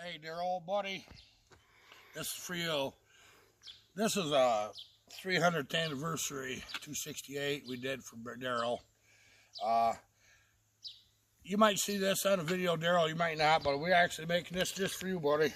Hey, dear old buddy, this is for you. This is a 300th anniversary 268 we did for Daryl. Uh, you might see this on a video, Daryl. You might not, but we're actually making this just for you, buddy.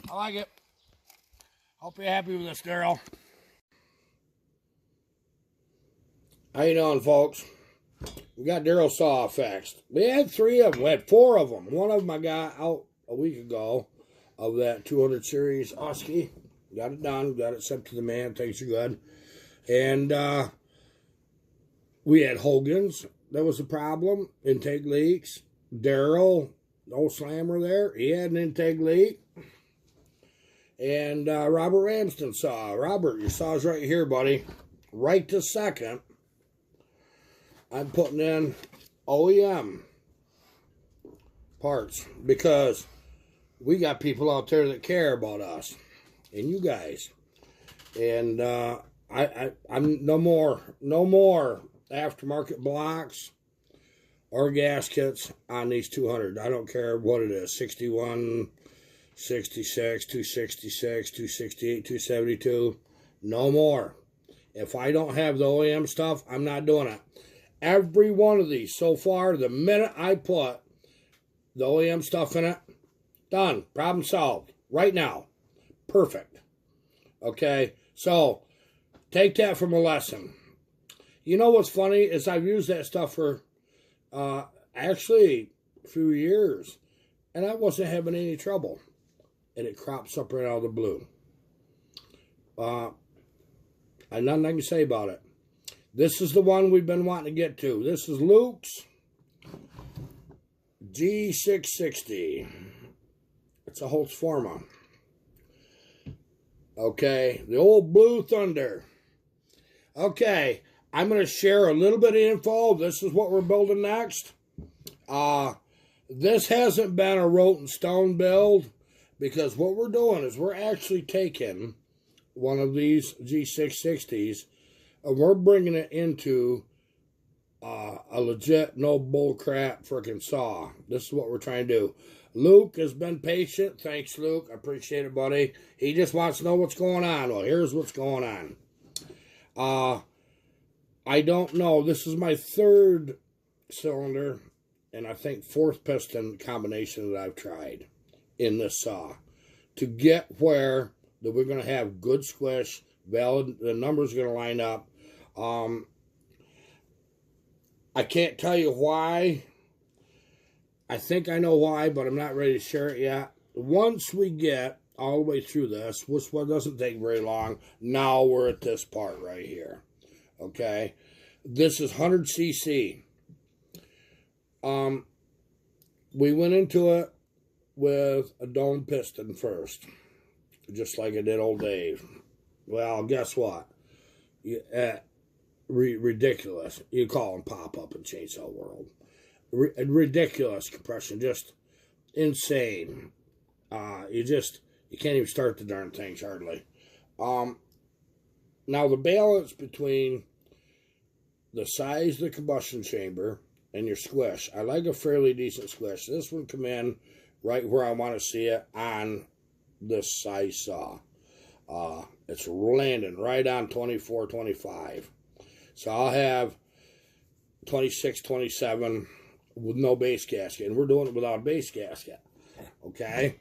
I like it. Hope you're happy with this, Daryl. How you doing, folks? We got Daryl's saw fixed. We had 3 of them. We had 4 of them. One of them I got out a week ago of that 200 series Husky. Got it done. Got it sent to the man. Things are good. And we had Hogan's. That was a problem. Intake leaks. Daryl, no slammer there. He had an intake leak. And Robert Ramsden saw. Robert, your saw's right here, buddy. Right this second, I'm putting in OEM parts because we got people out there that care about us and you guys. And I'm no more aftermarket blocks or gaskets on these 200. I don't care what it is, 61, 66, 266, 268, 272. No more. If I don't have the OEM stuff, I'm not doing it. Every one of these so far, the minute I put the OEM stuff in it, done. Problem solved. Right now. Perfect. Okay? So, take that from a lesson. You know what's funny is I've used that stuff for actually a few years, and I wasn't having any trouble. And it crops up right out of the blue. And nothing I can say about it. This is the one we've been wanting to get to. This is Luke's G660. It's a Holtzforma. Okay, the old Blue Thunder. Okay, I'm going to share a little bit of info. This is what we're building next. This hasn't been a rote and stone build because what we're doing is we're actually taking one of these G660s and we're bringing it into a legit, no bullcrap freaking saw. This is what we're trying to do. Luke has been patient. Thanks, Luke. I appreciate it, buddy. He just wants to know what's going on. Well, here's what's going on. I don't know. This is my 3rd cylinder and I think 4th piston combination that I've tried in this saw to get where that we're going to have good squish, valid, the numbers are going to line up. I can't tell you why. I think I know why, but I'm not ready to share it yet. Once we get all the way through this, which one doesn't take very long, now we're at this part right here. Okay? This is 100cc. We went into it with a dome piston first, just like I did old Dave. Well, guess what? Ridiculous. You call them pop-up in Chainsaw World. Ridiculous compression, just insane. You can't even start the darn things hardly. Now the balance between the size of the combustion chamber and your squish, I like a fairly decent squish. This one come in right where I want to see it on this size saw. It's landing right on 24, 25. So I'll have 26, 27 with no base gasket. And we're doing it without a base gasket. Okay?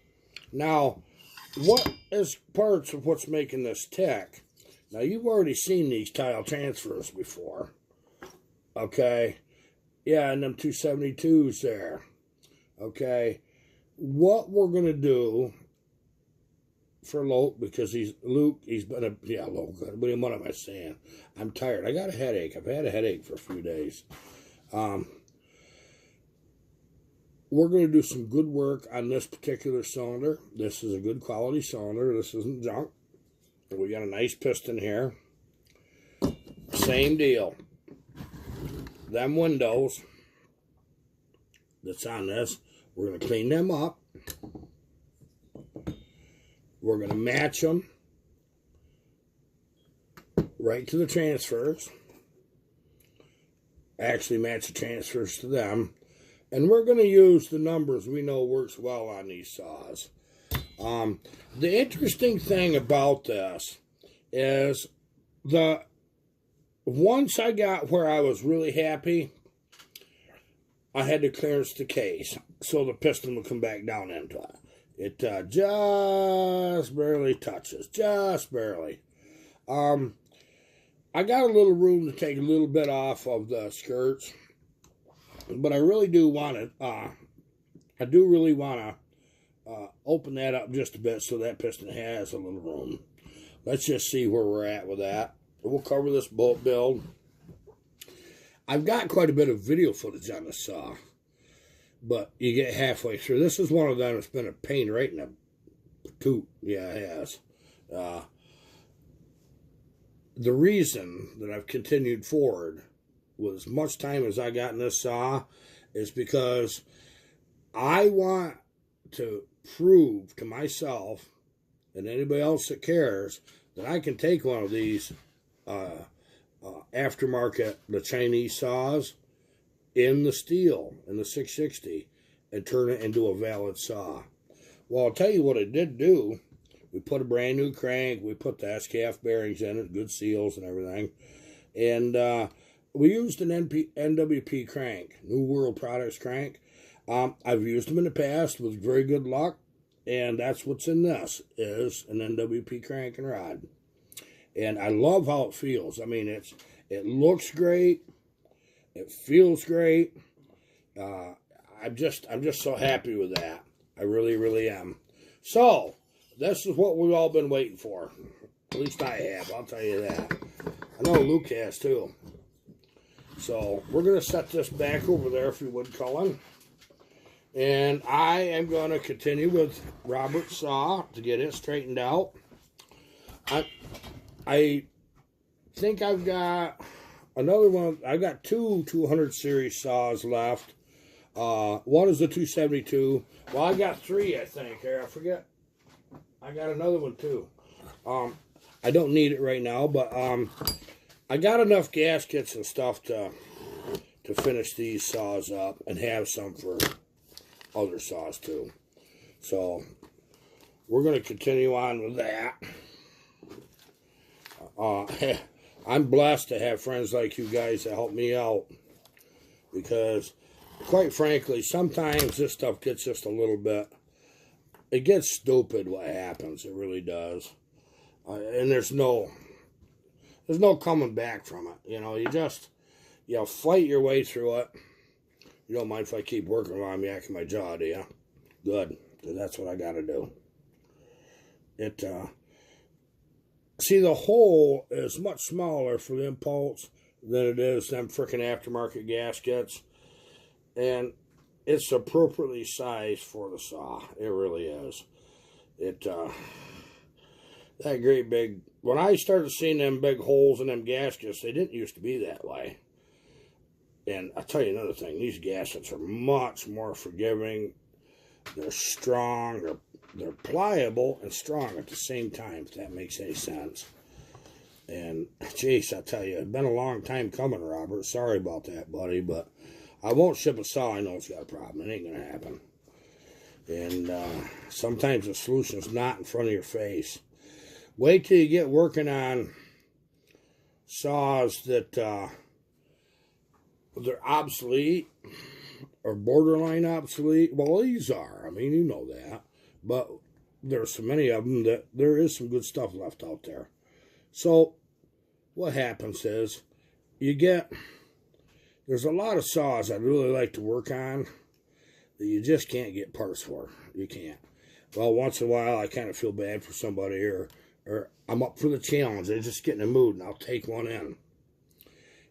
Now, what is parts of what's making this tick? Now, you've already seen these tile transfers before. Okay? Yeah, and them 272s there. Okay? What we're going to do for Luke, because he's been a, yeah, Luke, what am I saying? I'm tired. I got a headache. I've had a headache for a few days. We're going to do some good work on this particular cylinder. This is a good quality cylinder. This isn't junk. We got a nice piston here. Same deal. Them windows that's on this, we're going to clean them up. We're going to match them right to the transfers. Actually match the transfers to them. And we're going to use the numbers we know works well on these saws. The interesting thing about this is once I got where I was really happy, I had to clearance the case so the piston would come back down into it. It just barely touches, just barely. I got a little room to take a little bit off of the skirts, but I really do want to, I do really want to open that up just a bit so that piston has a little room. Let's just see where we're at with that. We'll cover this bolt build. I've got quite a bit of video footage on the saw, but you get halfway through. This is one of them that's been a pain right in the toot. Yeah, it has. The reason that I've continued forward with as much time as I got in this saw is because I want to prove to myself and anybody else that cares that I can take one of these aftermarket, the Chinese saws, in the steel, in the 660, and turn it into a valid saw. Well, I'll tell you what it did do. We put a brand new crank. We put the SKF bearings in it, good seals and everything. And we used an NWP crank, New World Products crank. I've used them in the past with very good luck. And that's what's in this, is an NWP crank and rod. And I love how it feels. I mean, it looks great. It feels great. I'm just so happy with that. I really, really am. So, this is what we've all been waiting for. At least I have, I'll tell you that. I know Luke has too. So, we're going to set this back over there, if you would, Cullen. And I am going to continue with Robert's saw to get it straightened out. I think I've got another one. I've got two 200 series saws left. One is the 272. Well, I got three, I think. Here, I forget. I got another one too. I don't need it right now, but I got enough gaskets and stuff to finish these saws up and have some for other saws too. So we're going to continue on with that. I'm blessed to have friends like you guys that help me out, because quite frankly, sometimes this stuff gets just a little bit, it gets stupid what happens. It really does. And there's no coming back from it. You know, you fight your way through it. You don't mind if I keep working while I'm yakking my jaw, do you? Good, because that's what I got to do. See, the hole is much smaller for the Impulse than it is them freaking aftermarket gaskets. And it's appropriately sized for the saw. It really is. That great big, when I started seeing them big holes in them gaskets, they didn't used to be that way. And I'll tell you another thing, these gaskets are much more forgiving. They're strong, they're pliable and strong at the same time, if that makes any sense. And, jeez, I tell you, it's been a long time coming, Robert. Sorry about that, buddy, but I won't ship a saw. I know it's got a problem. It ain't going to happen. And sometimes the solution's not in front of your face. Wait till you get working on saws that they're obsolete or borderline obsolete. Well, these are. I mean, you know that. But there's so many of them that there is some good stuff left out there. So what happens is there's a lot of saws I'd really like to work on that you just can't get parts for. You can't. Well, once in a while I kind of feel bad for somebody, or I'm up for the challenge. They just get in a mood and I'll take one in.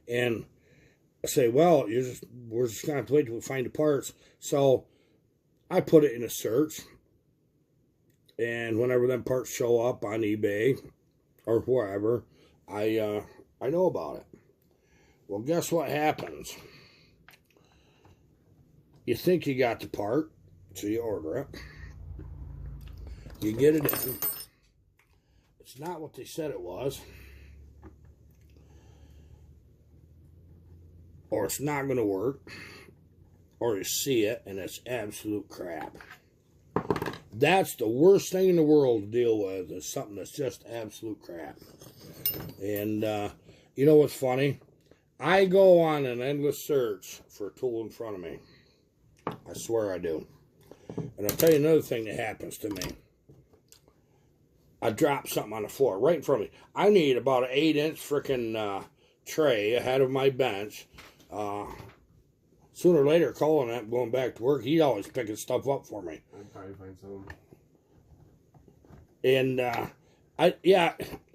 And I say, well, we're just going to have to wait till we find the parts. So I put it in a search. And whenever them parts show up on eBay or wherever, I know about it. Well, guess what happens? You think you got the part, so you order it. You get it in. It's not what they said it was. Or it's not going to work. Or you see it and it's absolute crap. That's the worst thing in the world to deal with, is something that's just absolute crap. And you know what's funny? I go on an endless search for a tool in front of me. I swear I do. And I'll tell you another thing that happens to me. I drop something on the floor right in front of me. I need about an 8-inch freaking tray ahead of my bench. Sooner or later, Colin, I'm going back to work. He's always picking stuff up for me. I'd probably find some. And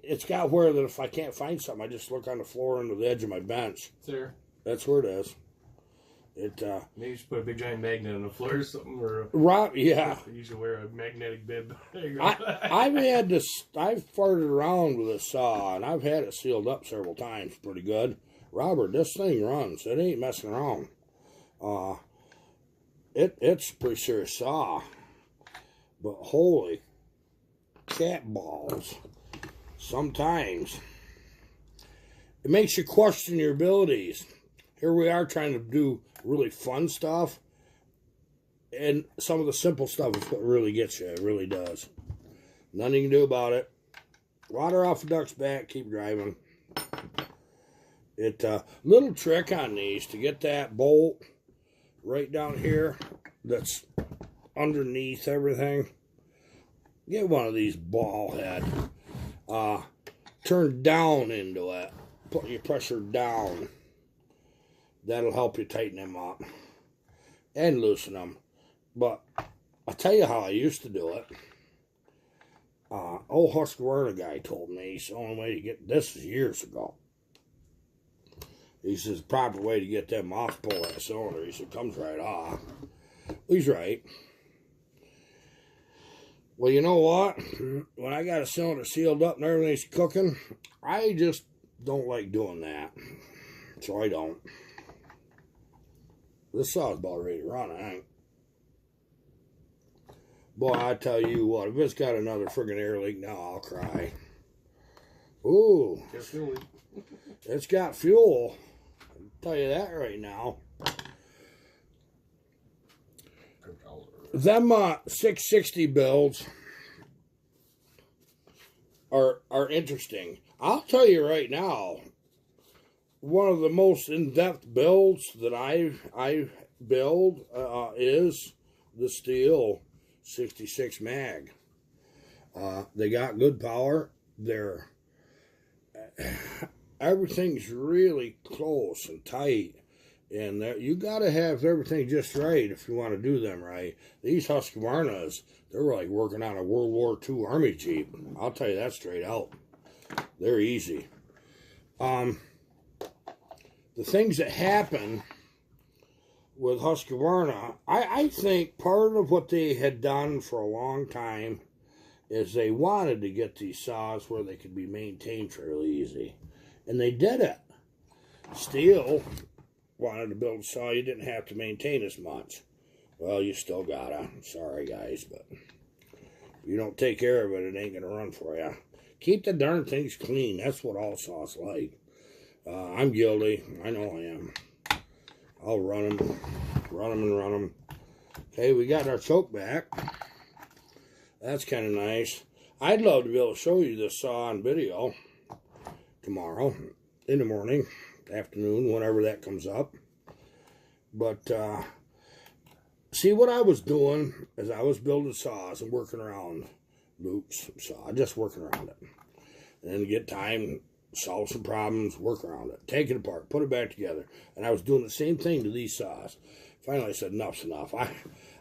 it's got where that if I can't find something, I just look on the floor under the edge of my bench. It's there. That's where it is. Maybe you should put a big giant magnet on the floor or something, or yeah. You should wear a magnetic bib. There you go. I've farted around with a saw, and I've had it sealed up several times, pretty good. Robert, this thing runs. It ain't messing around. It's a pretty serious saw, but holy cat balls! Sometimes it makes you question your abilities. Here we are trying to do really fun stuff, and some of the simple stuff is what really gets you. It really does. Nothing you can do about it. Water off a duck's back. Keep driving. Little trick on these to get that bolt right down here that's underneath everything. Get one of these ball head. Turn down into it. Put your pressure down. That'll help you tighten them up and loosen them. But I'll tell you how I used to do it. Old Husqvarna guy told me it's the only way to get this is years ago. He says the proper way to get them off, pull that cylinder. He said it comes right off. He's right. Well, you know what? When I got a cylinder sealed up and everything's cooking, I just don't like doing that. So I don't. This saw's about ready to run, I think. Boy, I tell you what, if it's got another friggin' air leak now, I'll cry. Ooh. It's got fuel. I'll tell you that right now. Them 660 builds are interesting. I'll tell you right now, one of the most in-depth builds that I build is the Stihl 66 mag. They got good power. Everything's really close and tight, and you got to have everything just right if you want to do them right. These Husqvarnas, they're like working on a World War II Army Jeep. I'll tell you that straight out. They're easy. The things that happen with Husqvarna, I think part of what they had done for a long time is they wanted to get these saws where they could be maintained fairly easy. And they did it. Stihl wanted to build a saw you didn't have to maintain as much. Well, you still gotta. Sorry, guys, but if you don't take care of it, it ain't gonna run for you. Keep the darn things clean. That's what all saw's like. I'm guilty. I know I am. I'll run them. Okay, we got our choke back. That's kind of nice. I'd love to be able to show you this saw on video tomorrow in the morning, afternoon, whenever that comes up. But see, what I was doing is I was building saws and working around Luke's saw, just working around it. And then get time, solve some problems, work around it, take it apart, put it back together. And I was doing the same thing to these saws. Finally, I said, enough's enough.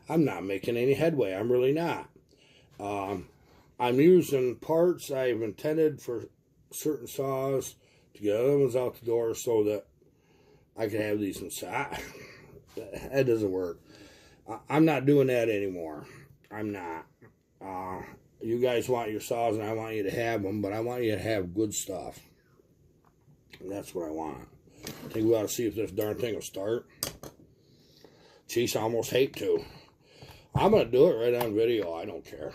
I'm not making any headway. I'm really not. I'm using parts I've intended for certain saws to get other ones out the door so that I can have these inside. That doesn't work. I'm not doing that anymore. I'm not. You guys want your saws and I want you to have them, but I want you to have good stuff. And that's what I want. I think we ought to see if this darn thing will start. Jeez, I almost hate to. I'm going to do it right on video. I don't care.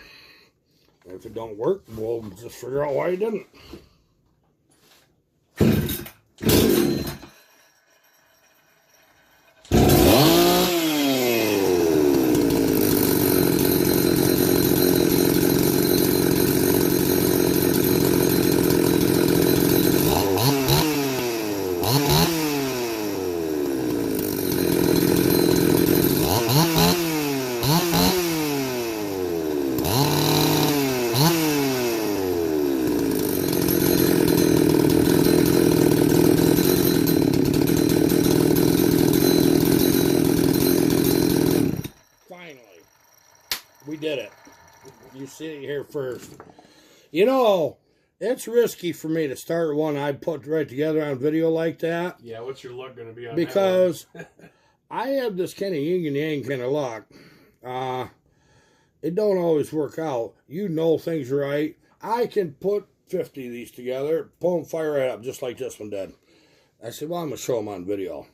And if it don't work, we'll just figure out why it didn't. We did it. You see it here first. You know, it's risky for me to start one I put right together on video like that. Yeah, what's your luck going to be on because that one? I have this kind of yin and yang kind of luck. It don't always work out. You know things right. I can put 50 of these together, pull them, fire it up, just like this one did. I said, well, I'm going to show them on video.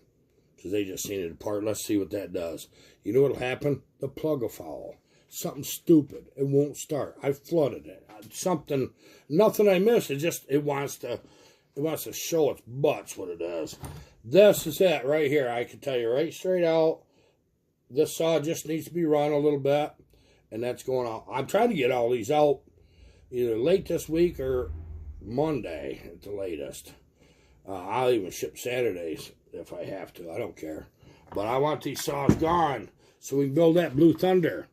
Because they just seen it apart. Let's see what that does. You know what'll happen? The plug will foul. Something stupid. It won't start. I flooded it. Something, nothing I missed. It wants to show its butts what it does. This is it right here. I can tell you right straight out. This saw just needs to be run a little bit, and that's going out. I'm trying to get all these out either late this week or Monday at the latest. I'll even ship Saturdays if I have to. I don't care. But I want these saws gone so we can build that Blue Thunder.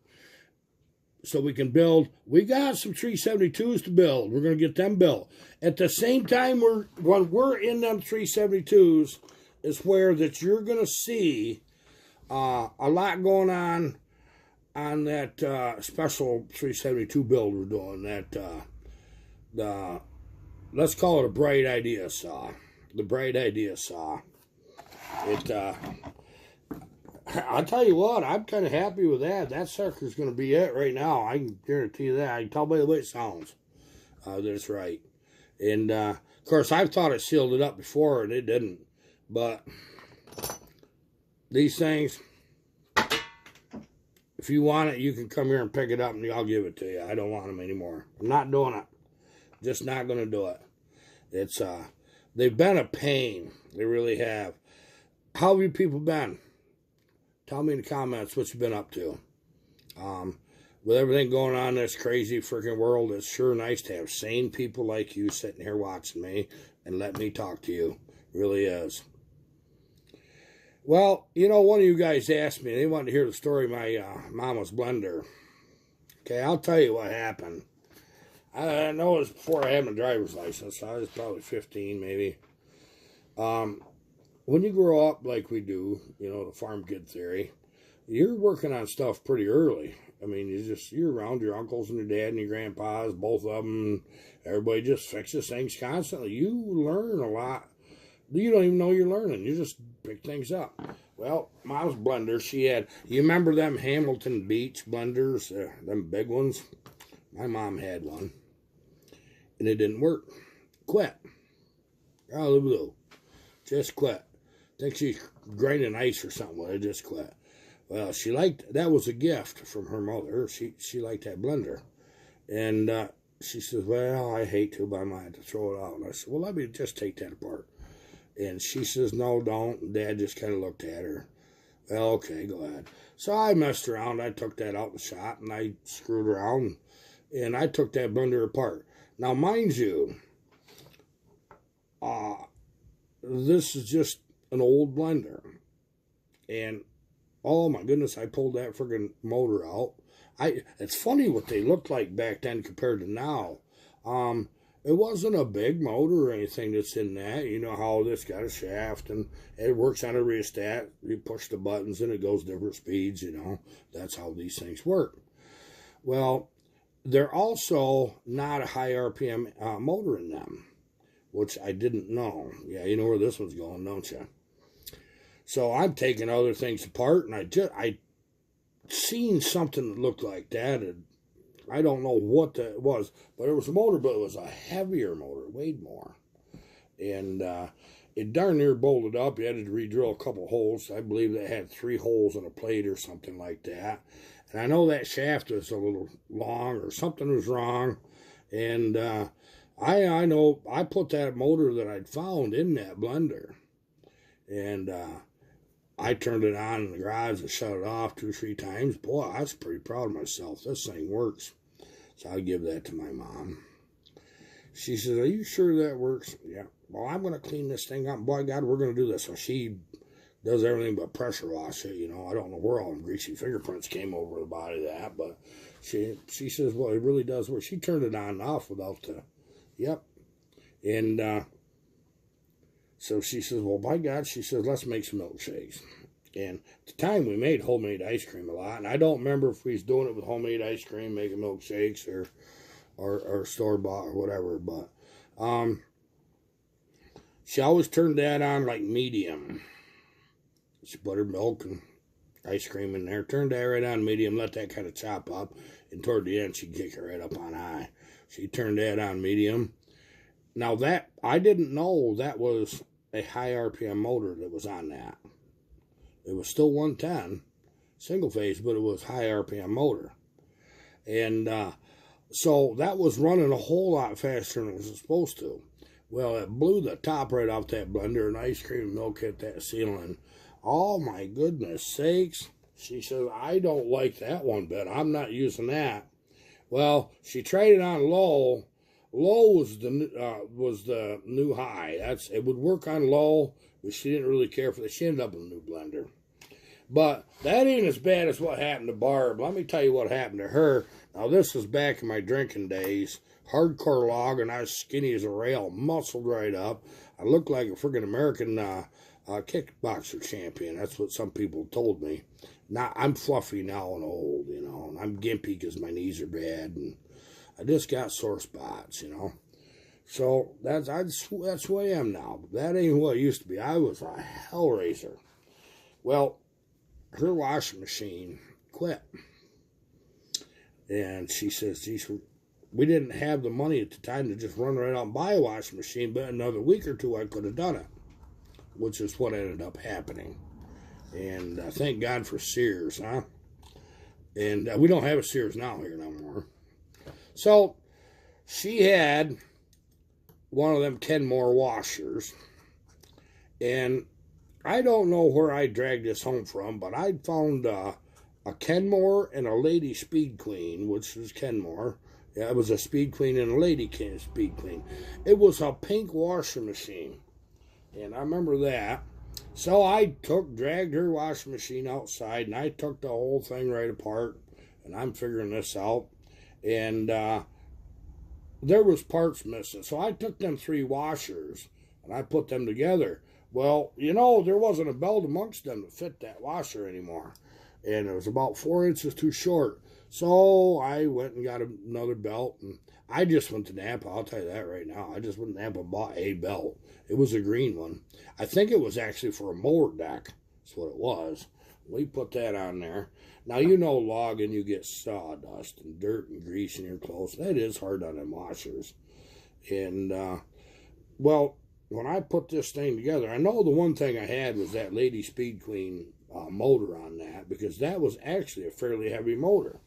So we can build, we got some 372s to build. We're going to get them built. At the same time, when we're in them 372s, is where that you're going to see a lot going on that special 372 build we're doing. That let's call it a Bright Idea saw. The Bright Idea saw. I'll tell you what, I'm kind of happy with that. That sucker's going to be it right now. I can guarantee you that. I can tell by the way it sounds that it's right. And, of course, I've thought it sealed it up before, and it didn't. But these things, if you want it, you can come here and pick it up, and I'll give it to you. I don't want them anymore. I'm not doing it. Just not going to do it. It's, they've been a pain. They really have. How have you people been? Tell me in the comments what you've been up to. With everything going on in this crazy freaking world, it's sure nice to have sane people like you sitting here watching me and let me talk to you. It really is. Well, you know, one of you guys asked me, they wanted to hear the story of my mama's blender. Okay, I'll tell you what happened. I know it was before I had my driver's license. I was probably 15 maybe. When you grow up like we do, you know, the farm kid theory, you're working on stuff pretty early. I mean, you're around your uncles and your dad and your grandpas, both of them. Everybody just fixes things constantly. You learn a lot. You don't even know you're learning. You just pick things up. Well, Mom's blender, she had, you remember them Hamilton Beach blenders, them big ones? My mom had one, and it didn't work. Quit. Out of the blue. Just quit. I think she's grinding ice or something with it, just quit. Well, she liked, that was a gift from her mother. She liked that blender. And she says, well, I hate to, but I might have to throw it out. And I said, well, let me just take that apart. And she says, no, don't. And Dad just kind of looked at her. Well, okay, go ahead. So I messed around. I took that out in the shop, and I screwed around, and I took that blender apart. Now, mind you, this is just an old blender. And, oh my goodness, I pulled that friggin' motor out. It's funny what they looked like back then compared to now. It wasn't a big motor or anything that's in that. You know how this got a shaft and it works on a rheostat. You push the buttons and it goes different speeds, you know. That's how these things work. Well, they're also not a high RPM motor in them, which I didn't know. Yeah, you know where this one's going, don't you? So I'm taking other things apart, and I seen something that looked like that, and I don't know what that was, but it was a motor, but it was a heavier motor, it weighed more. And it darn near bolted up. You had to re-drill a couple holes. I believe they had 3 holes in a plate or something like that. And I know that shaft was a little long or something was wrong. And I know I put that motor that I'd found in that blender. And I turned it on in the garage and shut it off 2 or 3 times. Boy, I was pretty proud of myself. This thing works. So I give that to my mom. She says, are you sure that works? Yeah. Well, I'm going to clean this thing up. Boy, God, we're going to do this. So she does everything but pressure wash it. You know, I don't know where all the greasy fingerprints came over the body of that. But she says, well, it really does work. She turned it on and off without the, yep. And so she says, well, by God, she says, let's make some milkshakes. And at the time, we made homemade ice cream a lot. And I don't remember if we was doing it with homemade ice cream, making milkshakes, or store-bought or whatever. But she always turned that on like medium. She put her milk and ice cream in there, turned that right on medium, let that kind of chop up. And toward the end, she'd kick it right up on high. She turned that on medium. Now that, I didn't know that was a high RPM motor that was on that. It was still 110, single phase, but it was high RPM motor. And so that was running a whole lot faster than it was supposed to. Well, it blew the top right off that blender, and ice cream and milk hit that ceiling. Oh my goodness sakes. She said, I don't like that one bit. I'm not using that. Well, she tried it on low. Low was the new high. It would work on low, but she didn't really care for that. She ended up with a new blender. But that ain't as bad as what happened to Barb. Let me tell you what happened to her. Now, this was back in my drinking days. Hardcore log, and I was skinny as a rail, muscled right up. I looked like a friggin' American kickboxer champion. That's what some people told me. Now, I'm fluffy now and old, you know, and I'm gimpy because my knees are bad, and I just got sore spots, you know. So that's who I am now. That ain't who I used to be. I was a hell raiser. Well, her washing machine quit. And she says, geez, we didn't have the money at the time to just run right out and buy a washing machine, but another week or two I could have done it, which is what ended up happening. And thank God for Sears, huh? And we don't have a Sears now here no more. So she had one of them Kenmore washers, and I don't know where I dragged this home from, but I found a Kenmore and a Lady Speed Queen, which was Kenmore. Yeah, it was a Speed Queen and a Lady Speed Queen. It was a pink washing machine, and I remember that. So I dragged her washing machine outside, and I took the whole thing right apart, and I'm figuring this out. And there was parts missing. So I took them 3 washers, and I put them together. Well, you know, there wasn't a belt amongst them to fit that washer anymore. And it was about 4 inches too short. So I went and got another belt, and I just went to Napa. I'll tell you that right now. I just went to Napa and bought a belt. It was a green one. I think it was actually for a mower deck. That's what it was. We put that on there. Now, you know, logging, you get sawdust and dirt and grease in your clothes. That is hard on them washers. And, well, when I put this thing together, I know the one thing I had was that Lady Speed Queen motor on that, because that was actually a fairly heavy motor.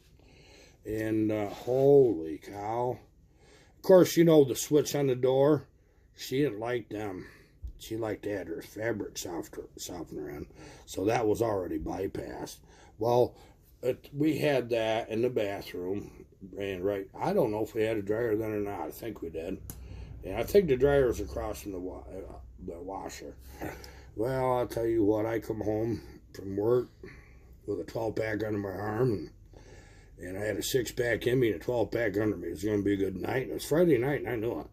And holy cow. Of course, you know the switch on the door. She didn't like them. She liked to add her fabric softener in. So that was already bypassed. Well, we had that in the bathroom. And I don't know if we had a dryer then or not. I think we did. And I think the dryer was across from the washer. Well, I'll tell you what. I come home from work with a 12-pack under my arm. And I had a 6-pack in me and a 12-pack under me. It was going to be a good night. And it was Friday night, and I knew it.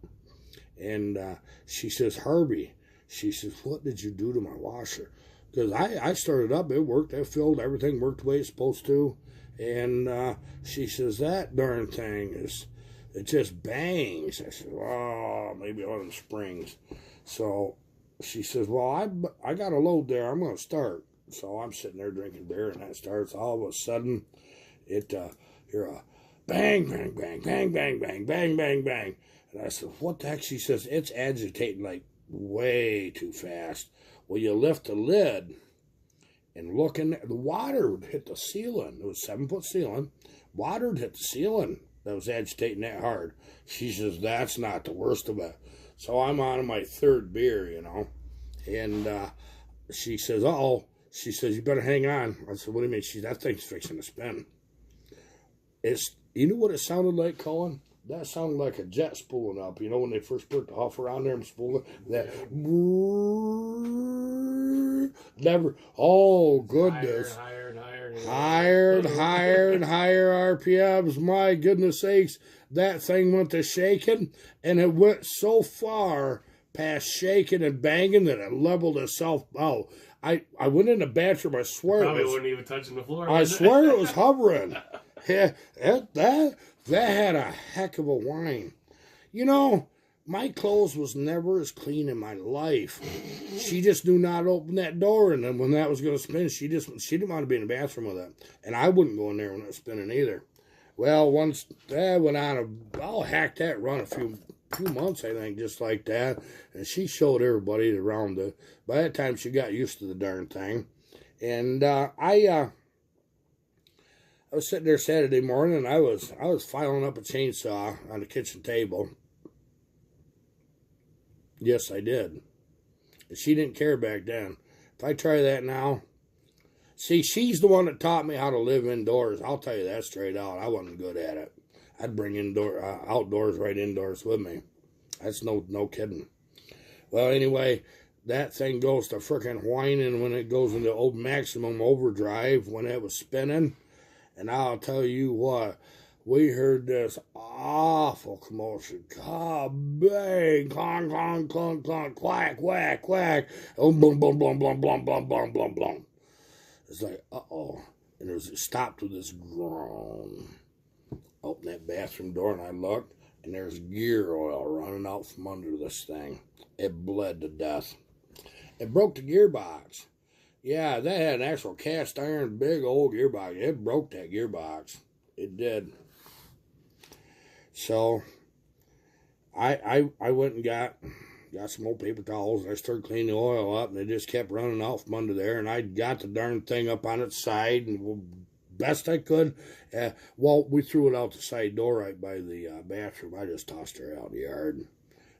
And she says, Harvey, she says, what did you do to my washer? Because I started up. It worked. I filled. Everything worked the way it's supposed to. And she says, that darn thing it just bangs. I said, oh, maybe one of the springs. So she says, well, I got a load there. I'm going to start. So I'm sitting there drinking beer, and that starts. All of a sudden, you're a bang, bang, bang, bang, bang, bang, bang, bang, bang. And I said, what the heck? She says, it's agitating like way too fast. Well, you lift the lid and look in there. The water would hit the ceiling. It was a 7-foot ceiling. Water would hit the ceiling. That was agitating that hard. She says, that's not the worst of it. So I'm on my 3rd beer, you know. And she says, uh-oh. She says, you better hang on. I said, what do you mean? She said, that thing's fixing to spin. You know what it sounded like, Colin? That sounded like a jet spooling up. You know when they first put the huff around there and spool it? That never. Oh goodness! Higher and higher and higher and higher and higher RPMs. My goodness sakes! That thing went to shaking, and it went so far past shaking and banging that it leveled itself out. I went in the bathroom. I swear probably wasn't even touching the floor. I swear it was hovering. Yeah, that had a heck of a whine. You know, my clothes was never as clean in my life. She just knew not to open that door, and then when that was going to spin, she didn't want to be in the bathroom with it, and I wouldn't go in there when it was spinning either. Well, once that went on, I'll hack that run a few months, I think, just like that, and she showed everybody around by that time she got used to the darn thing, and I was sitting there Saturday morning, and I was filing up a chainsaw on the kitchen table. Yes, I did. And she didn't care back then. If I try that now, see, she's the one that taught me how to live indoors. I'll tell you that straight out. I wasn't good at it. I'd bring outdoors right indoors with me. That's no kidding. Well, anyway, that thing goes to frickin' whining when it goes into maximum overdrive when it was spinning. And I'll tell you what, we heard this awful commotion. Bang, clong, clong, clong, clong, quack, quack, quack. Oh, boom, boom, boom, boom, boom, boom, boom, boom, boom. It's like, uh-oh. And it stopped with this groan. Opened that bathroom door, and I looked, and there's gear oil running out from under this thing. It bled to death. It broke the gearbox. Yeah, that had an actual cast iron big old gearbox. It broke that gearbox. It did. So I went and got some old paper towels, and I started cleaning the oil up, and it just kept running out from under there, and I got the darn thing up on its side, and best I could. Well, we threw it out the side door right by the bathroom. I just tossed her out in the yard.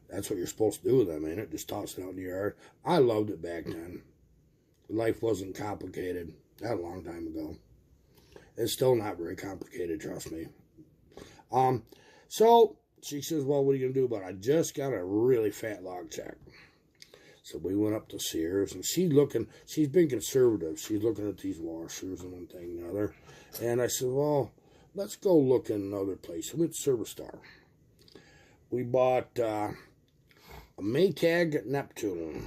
That's what you're supposed to do with them, ain't it? Just toss it out in the yard. I loved it back then. Life wasn't complicated. That a long time ago. It's still not very complicated, trust me. So she says, well, what are you going to do about it? I just got a really fat log check. So we went up to Sears, and she's been conservative. She's looking at these washers and one thing and another. And I said, well, let's go look in another place. We went to Service Star. We bought a Maytag Neptune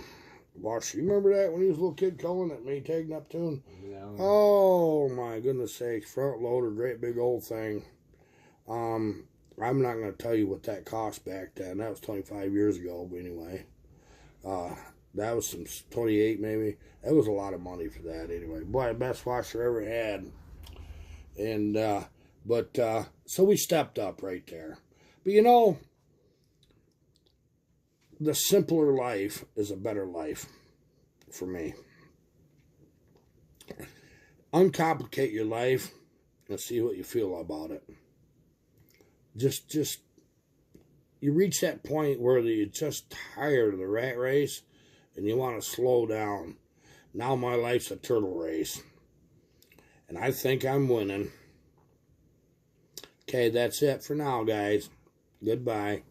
washer. You remember that when you was a little kid, Colin, that Maytag Neptune? Yeah. Oh, my goodness sakes. Front loader, great big old thing. I'm not going to tell you what that cost back then. That was 25 years ago, but anyway. That was some 28 maybe. That was a lot of money for that anyway. Boy, best washer I ever had. And, so we stepped up right there. But you know, the simpler life is a better life for me. Uncomplicate your life and see what you feel about it. Just you reach that point where you're just tired of the rat race and you want to slow down. Now my life's a turtle race. And I think I'm winning. Okay, that's it for now, guys. Goodbye.